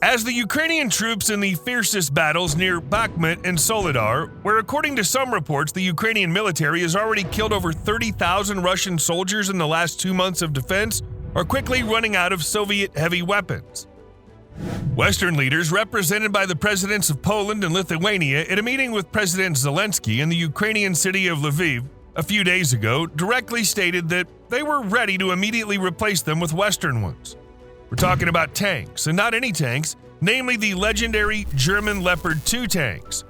As the Ukrainian troops in the fiercest battles near Bakhmut and Soledar, where according to some reports the Ukrainian military has already killed over 30,000 Russian soldiers in the last 2 months of defense, are quickly running out of Soviet heavy weapons. Western leaders, represented by the presidents of Poland and Lithuania at a meeting with President Zelensky in the Ukrainian city of Lviv a few days ago, directly stated that they were ready to immediately replace them with Western ones. We're talking about tanks, and not any tanks, namely the legendary German Leopard 2 tanks.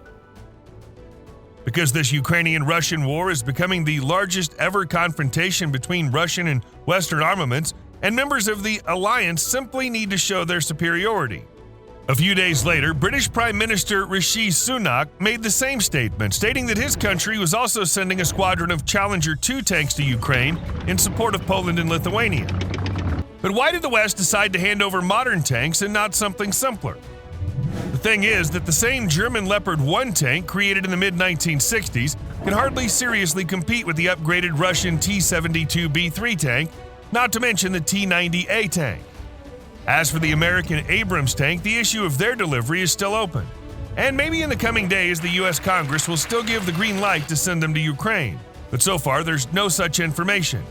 Because this Ukrainian-Russian war is becoming the largest ever confrontation between Russian and Western armaments, and members of the alliance simply need to show their superiority. A few days later, British Prime Minister Rishi Sunak made the same statement, stating that his country was also sending a squadron of Challenger 2 tanks to Ukraine in support of Poland and Lithuania. But why did the West decide to hand over modern tanks and not something simpler? The thing is that the same German Leopard 1 tank created in the mid-1960s can hardly seriously compete with the upgraded Russian T-72B3 tank, not to mention the T-90A tank. As for the American Abrams tank, the issue of their delivery is still open. And maybe in the coming days the US Congress will still give the green light to send them to Ukraine, but so far there's no such information.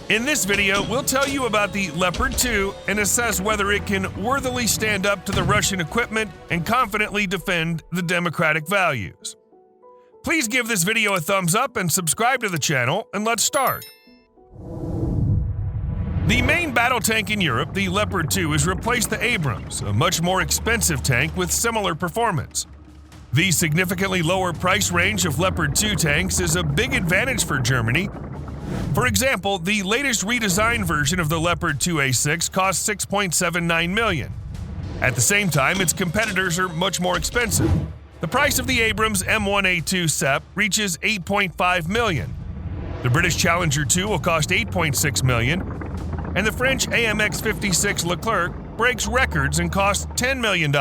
In this video, we'll tell you about the Leopard 2 and assess whether it can worthily stand up to the Russian equipment and confidently defend the democratic values. Please give this video a thumbs up and subscribe to the channel, and let's start. The main battle tank in Europe, the Leopard 2, has replaced the Abrams, a much more expensive tank with similar performance. The significantly lower price range of Leopard 2 tanks is a big advantage for Germany. For example, the latest redesigned version of the Leopard 2A6 costs $6.79 million. At the same time, its competitors are much more expensive. The price of the Abrams M1A2 SEP reaches $8.5 million. The British Challenger 2 will cost $8.6 million, and the French AMX-56 Leclerc breaks records and costs $10 million.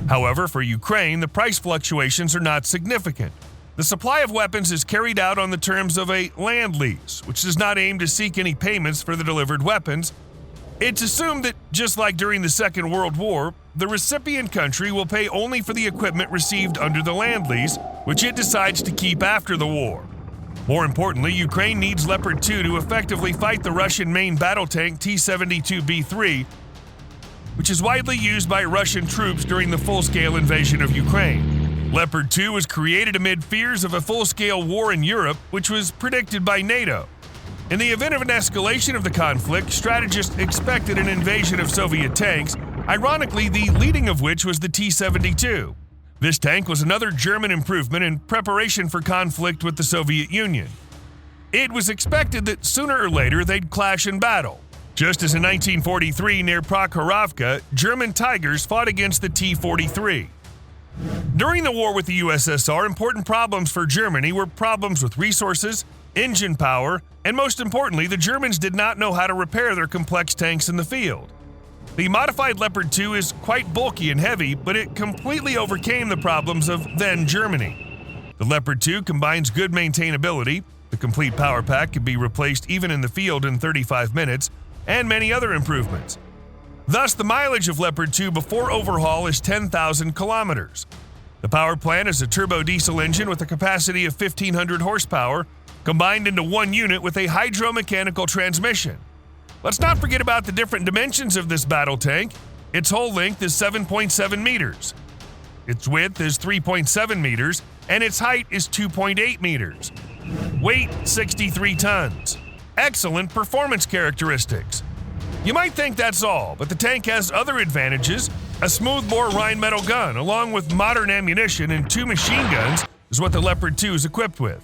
However, for Ukraine, the price fluctuations are not significant. The supply of weapons is carried out on the terms of a land lease, which does not aim to seek any payments for the delivered weapons. It's assumed that, just like during the Second World War, the recipient country will pay only for the equipment received under the land lease, which it decides to keep after the war. More importantly, Ukraine needs Leopard 2 to effectively fight the Russian main battle tank T-72B3, which is widely used by Russian troops during the full-scale invasion of Ukraine. Leopard 2 was created amid fears of a full-scale war in Europe, which was predicted by NATO. In the event of an escalation of the conflict, strategists expected an invasion of Soviet tanks, ironically the leading of which was the T-72. This tank was another German improvement in preparation for conflict with the Soviet Union. It was expected that sooner or later they'd clash in battle. Just as in 1943 near Prokhorovka, German Tigers fought against the T-43. During the war with the USSR, important problems for Germany were problems with resources, engine power, and most importantly, the Germans did not know how to repair their complex tanks in the field. The modified Leopard 2 is quite bulky and heavy, but it completely overcame the problems of then Germany. The Leopard 2 combines good maintainability, the complete power pack can be replaced even in the field in 35 minutes, and many other improvements. Thus, the mileage of Leopard 2 before overhaul is 10,000 kilometers. The power plant is a turbo diesel engine with a capacity of 1,500 horsepower, combined into one unit with a hydromechanical transmission. Let's not forget about the different dimensions of this battle tank. Its whole length is 7.7 meters. Its width is 3.7 meters, and its height is 2.8 meters. Weight, 63 tons. Excellent performance characteristics. You might think that's all, but the tank has other advantages. A smooth-bore Rheinmetall gun, along with modern ammunition and 2 machine guns, is what the Leopard 2 is equipped with.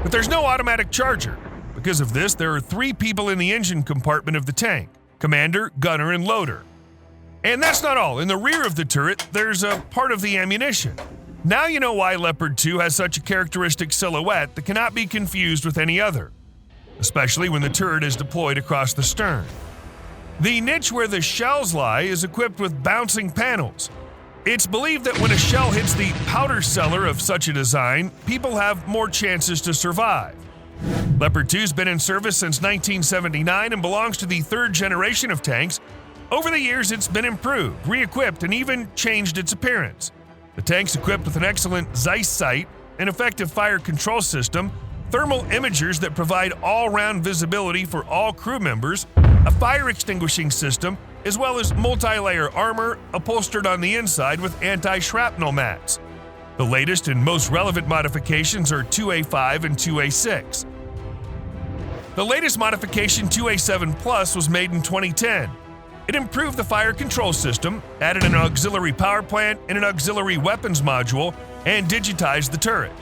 But there's no automatic charger. Because of this, there are 3 people in the engine compartment of the tank: commander, gunner, and loader. And that's not all. In the rear of the turret, there's a part of the ammunition. Now you know why Leopard 2 has such a characteristic silhouette that cannot be confused with any other, especially when the turret is deployed across the stern. The niche where the shells lie is equipped with bouncing panels. It's believed that when a shell hits the powder cellar of such a design, people have more chances to survive. Leopard 2's been in service since 1979 and belongs to the 3rd generation of tanks, Over the years, it's been improved, re-equipped, and even changed its appearance. The tank's equipped with an excellent Zeiss sight, an effective fire control system, thermal imagers that provide all-round visibility for all crew members, a fire extinguishing system, as well as multi-layer armor upholstered on the inside with anti-shrapnel mats. The latest and most relevant modifications are 2A5 and 2A6. The latest modification, 2A7 Plus, was made in 2010. It improved the fire control system, added an auxiliary power plant and an auxiliary weapons module, and digitized the turret.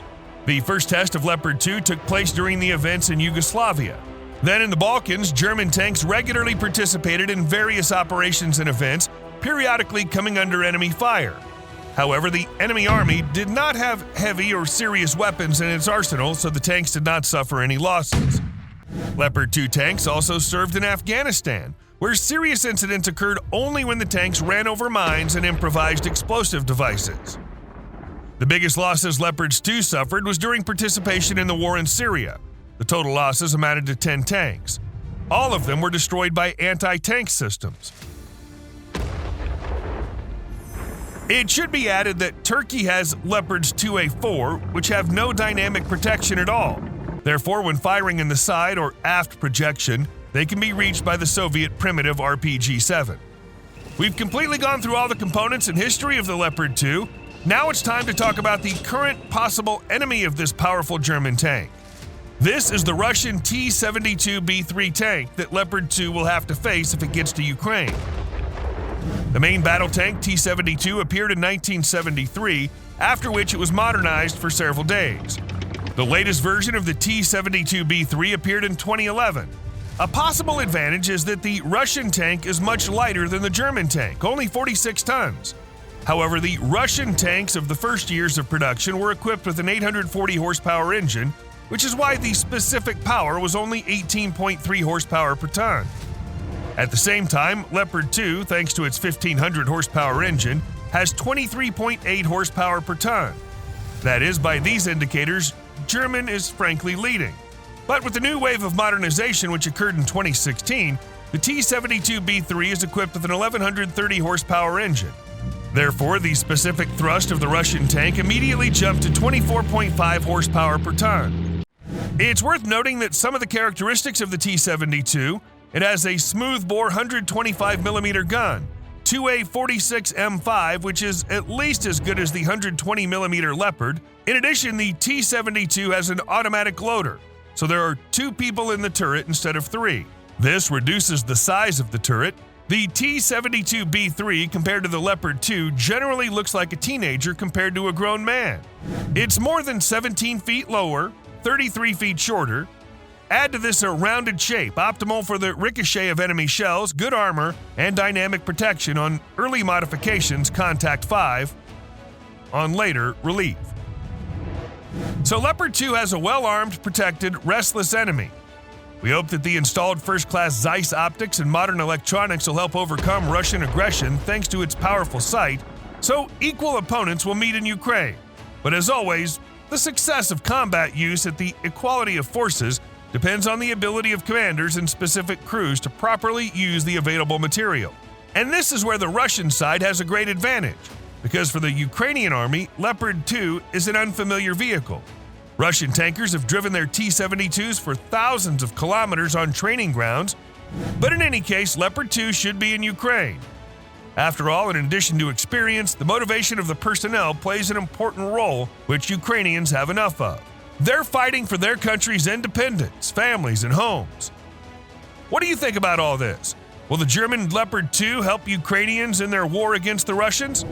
The first test of Leopard 2 took place during the events in Yugoslavia. Then in the Balkans, German tanks regularly participated in various operations and events, periodically coming under enemy fire. However, the enemy army did not have heavy or serious weapons in its arsenal, so the tanks did not suffer any losses. Leopard 2 tanks also served in Afghanistan, where serious incidents occurred only when the tanks ran over mines and improvised explosive devices. The biggest losses Leopards 2 suffered was during participation in the war in Syria. The total losses amounted to 10 tanks. All of them were destroyed by anti-tank systems. It should be added that Turkey has Leopards 2A4, which have no dynamic protection at all. Therefore, when firing in the side or aft projection, they can be reached by the Soviet primitive RPG-7. We've completely gone through all the components and history of the Leopard 2. Now it's time to talk about the current possible enemy of this powerful German tank. This is the Russian T-72B3 tank that Leopard 2 will have to face if it gets to Ukraine. The main battle tank, T-72, appeared in 1973, after which it was modernized for several days. The latest version of the T-72B3 appeared in 2011. A possible advantage is that the Russian tank is much lighter than the German tank, only 46 tons. However, the Russian tanks of the first years of production were equipped with an 840 horsepower engine, which is why the specific power was only 18.3 horsepower per ton. At the same time, Leopard 2, thanks to its 1500 horsepower engine, has 23.8 horsepower per ton. That is, by these indicators, German is frankly leading. But with the new wave of modernization which occurred in 2016, the T-72B3 is equipped with an 1130 horsepower engine. Therefore, the specific thrust of the Russian tank immediately jumped to 24.5 horsepower per ton. It's worth noting that some of the characteristics of the T-72: it has a smoothbore 125mm gun, 2A46 M5, which is at least as good as the 120mm Leopard. In addition, the T-72 has an automatic loader, so there are 2 people in the turret instead of 3. This reduces the size of the turret. The T-72B3 compared to the Leopard 2 generally looks like a teenager compared to a grown man. It's more than 17 feet lower, 33 feet shorter. Add to this a rounded shape, optimal for the ricochet of enemy shells, good armor, and dynamic protection on early modifications Contact 5, on later Relief. So Leopard 2 has a well-armed, protected, restless enemy. We hope that the installed first-class Zeiss optics and modern electronics will help overcome Russian aggression thanks to its powerful sight, so equal opponents will meet in Ukraine. But as always, the success of combat use at the equality of forces depends on the ability of commanders and specific crews to properly use the available material. And this is where the Russian side has a great advantage, because for the Ukrainian army, Leopard 2 is an unfamiliar vehicle. Russian tankers have driven their T-72s for thousands of kilometers on training grounds, but in any case, Leopard 2 should be in Ukraine. After all, in addition to experience, the motivation of the personnel plays an important role, which Ukrainians have enough of. They're fighting for their country's independence, families, and homes. What do you think about all this? Will the German Leopard 2 help Ukrainians in their war against the Russians?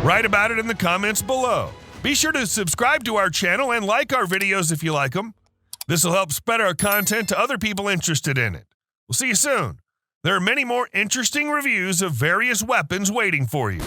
Write about it in the comments below. Be sure to subscribe to our channel and like our videos if you like them. This will help spread our content to other people interested in it. We'll see you soon. There are many more interesting reviews of various weapons waiting for you.